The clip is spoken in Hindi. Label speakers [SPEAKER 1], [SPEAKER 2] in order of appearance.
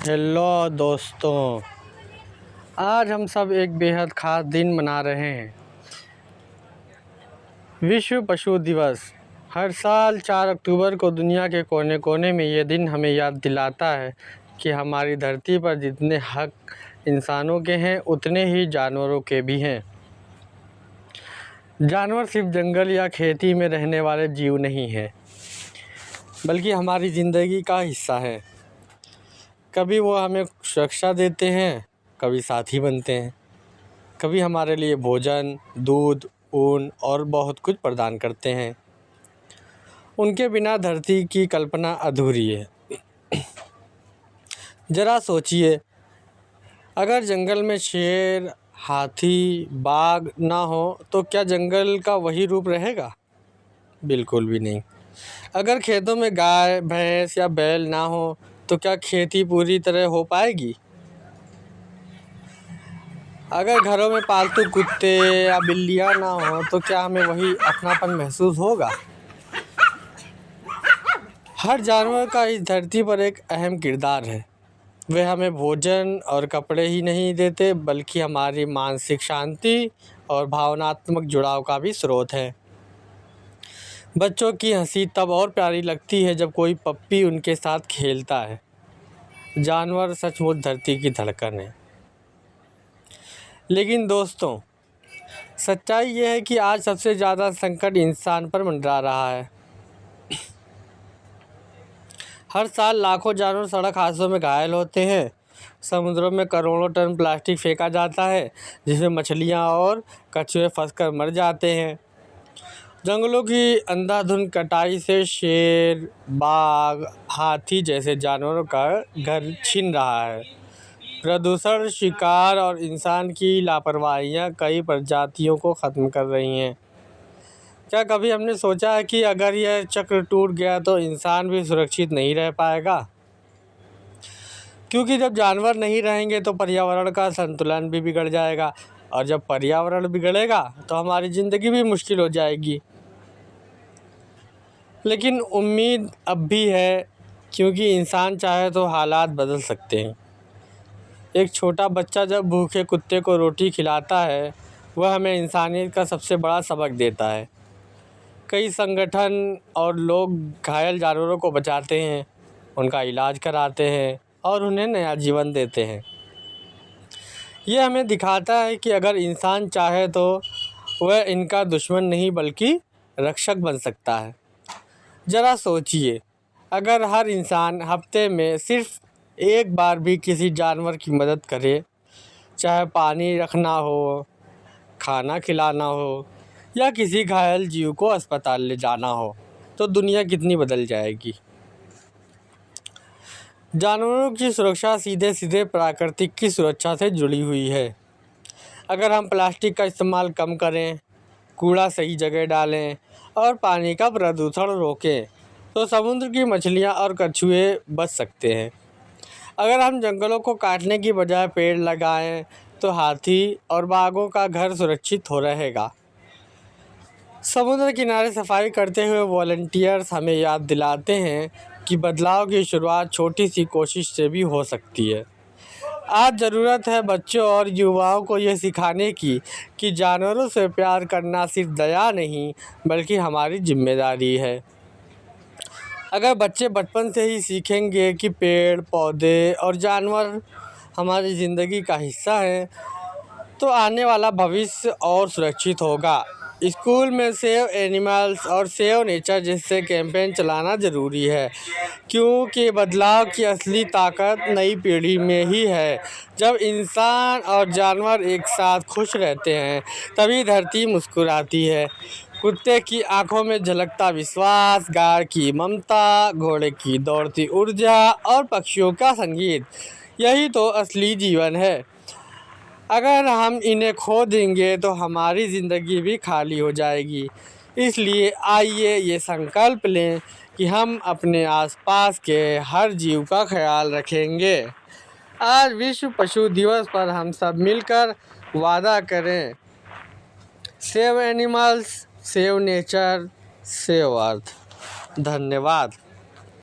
[SPEAKER 1] हेलो दोस्तों, आज हम सब एक बेहद ख़ास दिन मना रहे हैं, विश्व पशु दिवस। हर साल 4 अक्टूबर को दुनिया के कोने कोने में ये दिन हमें याद दिलाता है कि हमारी धरती पर जितने हक इंसानों के हैं उतने ही जानवरों के भी हैं। जानवर सिर्फ जंगल या खेती में रहने वाले जीव नहीं हैं, बल्कि हमारी ज़िंदगी का हिस्सा है। कभी वो हमें सुरक्षा देते हैं, कभी साथी बनते हैं, कभी हमारे लिए भोजन, दूध, ऊन और बहुत कुछ प्रदान करते हैं। उनके बिना धरती की कल्पना अधूरी है। ज़रा सोचिए, अगर जंगल में शेर, हाथी, बाघ ना हो तो क्या जंगल का वही रूप रहेगा? बिल्कुल भी नहीं। अगर खेतों में गाय, भैंस या बैल ना हो तो क्या खेती पूरी तरह हो पाएगी? अगर घरों में पालतू कुत्ते या बिल्लियाँ ना हो तो क्या हमें वही अपनापन महसूस होगा? हर जानवर का इस धरती पर एक अहम किरदार है। वे हमें भोजन और कपड़े ही नहीं देते, बल्कि हमारी मानसिक शांति और भावनात्मक जुड़ाव का भी स्रोत है। बच्चों की हंसी तब और प्यारी लगती है जब कोई पप्पी उनके साथ खेलता है। जानवर सचमुच धरती की धड़कन है। लेकिन दोस्तों, सच्चाई यह है कि आज सबसे ज़्यादा संकट इंसान पर मंडरा रहा है। हर साल लाखों जानवर सड़क हादसों में घायल होते हैं। समुद्रों में करोड़ों टन प्लास्टिक फेंका जाता है, जिसमें मछलियाँ और कछुए फंसकर मर जाते हैं। जंगलों की अंधाधुंध कटाई से शेर, बाघ, हाथी जैसे जानवरों का घर छिन रहा है। प्रदूषण, शिकार और इंसान की लापरवाहियाँ कई प्रजातियों को ख़त्म कर रही हैं। क्या कभी हमने सोचा है कि अगर यह चक्र टूट गया तो इंसान भी सुरक्षित नहीं रह पाएगा? क्योंकि जब जानवर नहीं रहेंगे तो पर्यावरण का संतुलन भी बिगड़ जाएगा, और जब पर्यावरण बिगड़ेगा तो हमारी ज़िंदगी भी मुश्किल हो जाएगी। लेकिन उम्मीद अब भी है, क्योंकि इंसान चाहे तो हालात बदल सकते हैं। एक छोटा बच्चा जब भूखे कुत्ते को रोटी खिलाता है, वह हमें इंसानियत का सबसे बड़ा सबक देता है। कई संगठन और लोग घायल जानवरों को बचाते हैं, उनका इलाज कराते हैं और उन्हें नया जीवन देते हैं। यह हमें दिखाता है कि अगर इंसान चाहे तो वह इनका दुश्मन नहीं बल्कि रक्षक बन सकता है। ज़रा सोचिए, अगर हर इंसान हफ्ते में सिर्फ एक बार भी किसी जानवर की मदद करे, चाहे पानी रखना हो, खाना खिलाना हो या किसी घायल जीव को अस्पताल ले जाना हो, तो दुनिया कितनी बदल जाएगी। जानवरों की सुरक्षा सीधे सीधे प्राकृतिक की सुरक्षा से जुड़ी हुई है। अगर हम प्लास्टिक का इस्तेमाल कम करें, कूड़ा सही जगह डालें और पानी का प्रदूषण रोकें, तो समुद्र की मछलियाँ और कछुए बच सकते हैं। अगर हम जंगलों को काटने की बजाय पेड़ लगाएं, तो हाथी और बाघों का घर सुरक्षित हो रहेगा। समुद्र किनारे सफाई करते हुए वॉलंटियर्स हमें याद दिलाते हैं कि बदलाव की शुरुआत छोटी सी कोशिश से भी हो सकती है। आज ज़रूरत है बच्चों और युवाओं को यह सिखाने की कि जानवरों से प्यार करना सिर्फ दया नहीं, बल्कि हमारी जिम्मेदारी है। अगर बच्चे बचपन से ही सीखेंगे कि पेड़, पौधे और जानवर हमारी ज़िंदगी का हिस्सा हैं, तो आने वाला भविष्य और सुरक्षित होगा। स्कूल में सेव एनिमल्स और सेव नेचर जैसे कैंपेन चलाना ज़रूरी है, क्योंकि बदलाव की असली ताकत नई पीढ़ी में ही है। जब इंसान और जानवर एक साथ खुश रहते हैं, तभी धरती मुस्कुराती है। कुत्ते की आंखों में झलकता विश्वास, गाय की ममता, घोड़े की दौड़ती ऊर्जा और पक्षियों का संगीत, यही तो असली जीवन है। अगर हम इन्हें खो देंगे तो हमारी ज़िंदगी भी खाली हो जाएगी। इसलिए आइए ये संकल्प लें कि हम अपने आसपास के हर जीव का ख्याल रखेंगे। आज विश्व पशु दिवस पर हम सब मिलकर वादा करें, save animals, save nature, save earth. धन्यवाद।